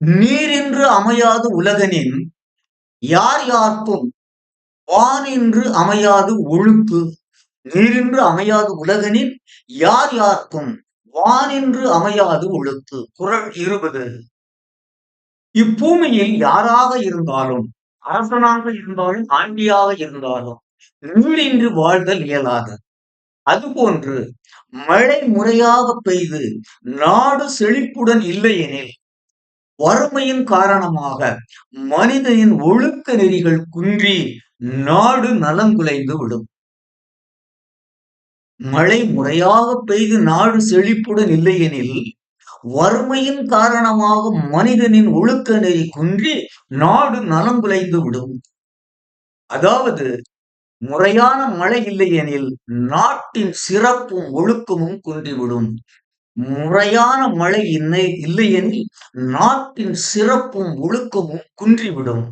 நீரின்று அமையாது உலகனின் யார் யார்க்கும் வானின்று அமையாது ஒழுக்கு. நீரின்று அமையாது உலகனின் யார் யார்க்கும் வானின்று அமையாது ஒழுக்கு. குறள் 20. இப்பூமியில் யாராக இருந்தாலும், அரசனாக இருந்தாலும், ஆண்டியாக இருந்தாலும் நீரின்றி வாழ்தல் இயலாது. அதுபோன்று மழை முறையாக பெய்து நாடு செழிப்புடன் இல்லையெனில் வறுமையின் காரணமாக மனிதனின் ஒழுக்க நெறிகள் குன்றி நாடு நலங்குலைந்து விடும். மழை முறையாக பெய்து நாடு செழிப்புடன் இல்லையெனில் வறுமையின் காரணமாக மனிதனின் ஒழுக்க நெறி குன்றி நாடு நலங்குலைந்து விடும். அதாவது முறையான மழை இல்லையெனில் நாட்டின் சிறப்பும் ஒழுக்கமும் குன்றிவிடும். முறையான மழை இல்லையெனில் நாட்டின் சிறப்பும் ஒழுக்கமும் குன்றிவிடும்.